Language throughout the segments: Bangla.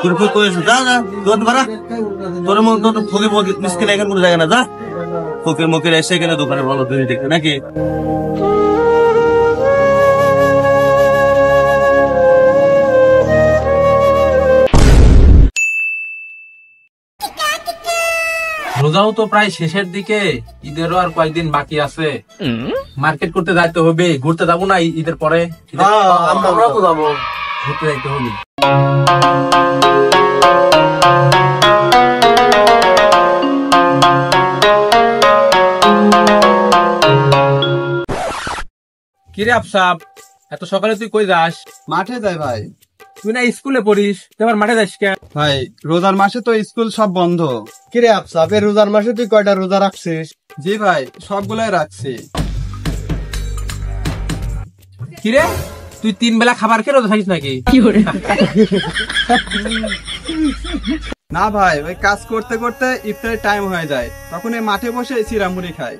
ফুরফুর করে যা যা দোকান ভাড়া তোর মতো ফকির মকির মিসকিন এখানে কোনো জায়গা না যা ফকির মকির এসে এখানে দোকানে ভালো তুমি দেখতে নাকি রোজাও তো প্রায় শেষের দিকে, ঈদেরও আর কয়েকদিন বাকি আছে। মার্কেট করতে যাইতে হবে, ঘুরতে যাবো না ঈদের পরে? আমরাও তো যাবো ঘুরতে যাইতে হবে। কিরে আফসাব, এত সকালে তুই কই যাস? মাঠে যাই ভাই। তুই না স্কুলে পড়িস, তুই আবার মাঠে যাস কেন? ভাই রোজার মাসে তো স্কুল সব বন্ধ। কিরে আফসাব, এই রোজার মাসে তুই কয়টা রোজা রাখছিস? জি ভাই, সবগুলাই রাখছি। কিরে তুই 3 বেলা খাবার খেয়ে রোজা থাকিস নাকি? না ভাই, ওই কাজ করতে করতে ইফতারের টাইম হয়ে যায়, তখন এই মাঠে বসে চিড়ামুড়ি খাই।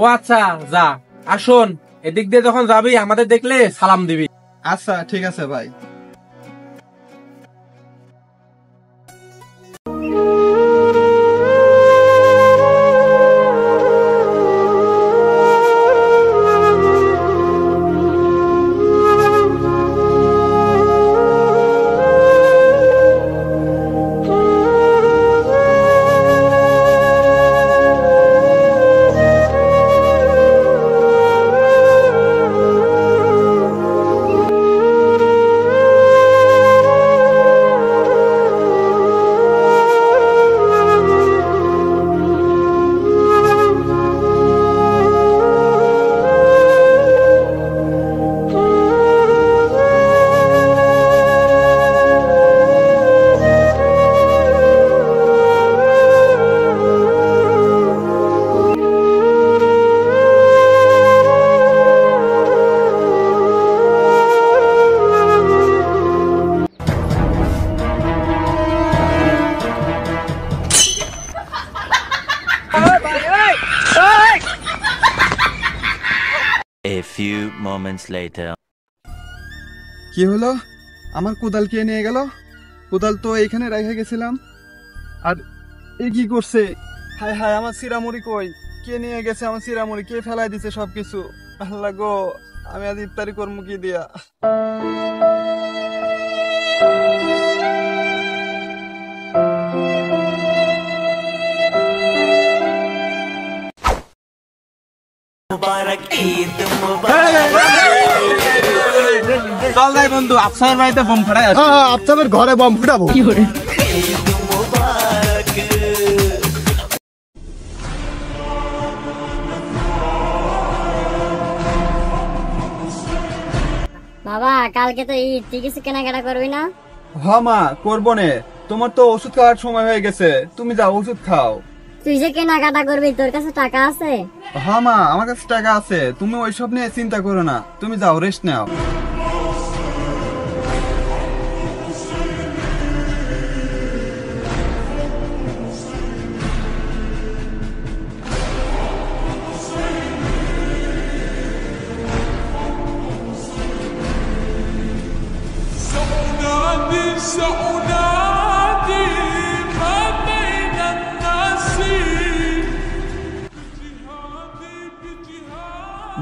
ও আচ্ছা, যা। আর শোন, এদিক দিয়ে যখন যাবি আমাদের দেখলে সালাম দিবি। আচ্ছা ঠিক আছে ভাই। A few moments later. কি হলো? আমার কোদাল কে নিয়ে গেল? কোদাল তো এইখানে রেখে গেছিলাম। আর এ কি করছে? হায় হায়, আমার চিড়ামুড়ি কই? কে নিয়ে গেছে আমার চিড়ামুড়ি? কে ফেলাই দিছে সবকিছু? আল্লাহ গো, আমি আজ ইফতারি করবো কি দিয়া? চল যাই বন্ধু, আফসাবের বাড়িতে বোম ফাটাই আসি। আফসাবের ঘরে বম ফুটাবো। বাবা, কালকে তো ঈদ, তুই কিছু কেনাকাটা করবি না? হ মা, করবো নে। তোমার তো ওষুধ খাওয়ার সময় হয়ে গেছে, তুমি যাও ওষুধ খাও। তুই যে কেনাকাটা করবি, তোর কাছে টাকা আছে? হ্যাঁ মা, আমার কাছে টাকা আছে, তুমি ওইসব নিয়ে চিন্তা করো না, তুমি যাও রেস্ট নাও। سأنادي ما بين الناس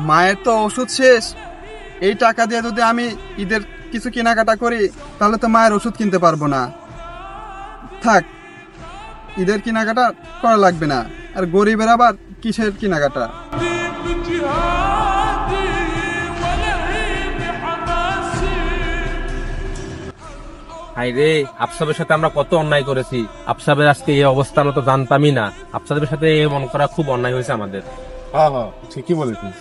মায়ের তো ওষুধ শেষ, এই টাকা দিয়ে যদি আমি ঈদের কিছু কেনাকাটা করি তাহলে তো মায়ের ওষুধ কিনতে পারবো না। থাক, ঈদের কেনাকাটা করা লাগবে না। আর গরিবের আবার কিসের কেনাকাটা? হাই রে, আফসাবের সাথে আমরা কত অন্যায় করেছি। আফসাবের আজকে এই অবস্থা আমরা তো জানতামই না। আফসাবের সাথে এমন করা খুব অন্যায় হয়েছে আমাদের। হ্যাঁ হ্যাঁ, ঠিকই বলেছিস।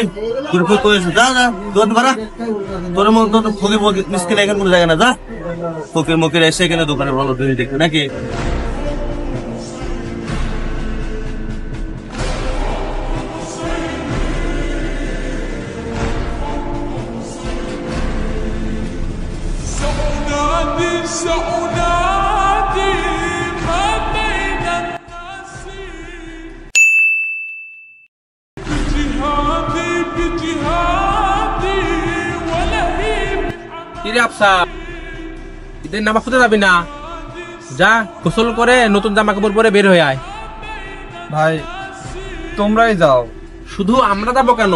এই তোর কই কইছে যা যা দোকান ভাড়া তোর মতো ফকির মিসকিন এখানে কোনো জায়গা না যা ফকির মকির এসে এখানে দোকানে ভালো তুমি দেখবে নাকি سأنادي ما بين الناس بجهادي ولهيب কিরে আফসা ঈদের নামাজ পড়তে যাবি না? যা গোসল করে নতুন জামা কাপড় পরে বের হয়ে আয়। ভাই তোমরাই যাও। শুধু আমরা যাবো কেন,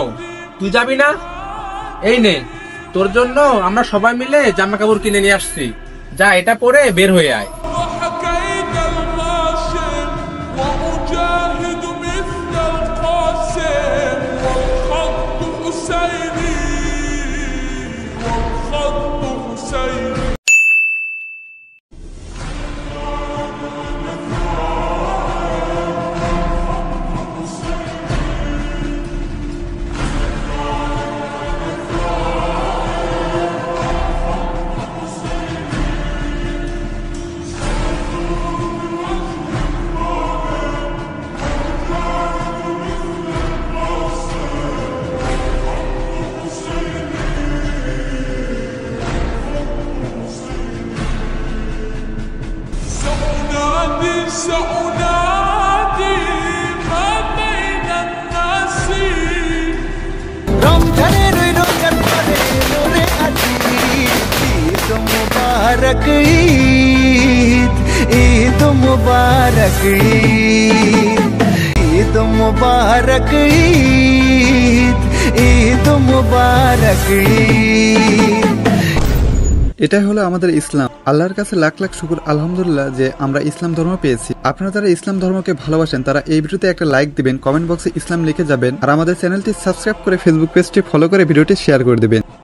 তুই যাবি না? এই নে তোর জন্য আমরা সবাই মিলে জামা কাপড় কিনে নিয়ে আসছি, যা এটা পরে বের হয়ে আয়। وحكيت الغاشم وأجاهد مثل القاسم والخط حسيني والخط حسيني سأنادي ما بين الناس রমজানের ওই রোজার পরে নূরে আজি ঈদ মুবারক ঈদ ঈদ মুবারক ঈদ মুবারক ঈদ ঈদ মুবারক ঈদ। এটাই হলো আমাদের ইসলাম। আল্লাহর কাছে লাখ লাখ শুকর আলহামদুলিল্লাহ যে আমরা ইসলাম ধর্ম পেয়েছি। আপনারা যারা ইসলাম ধর্মকে ভালোবাসেন তারা এই ভিডিওতে একটা লাইক দিবেন, কমেন্ট বক্সে ইসলাম লিখে যাবেন, আর আমাদের চ্যানেলটি সাবস্ক্রাইব করে ফেসবুক পেজটি ফলো করে ভিডিওটি শেয়ার করে দিবেন।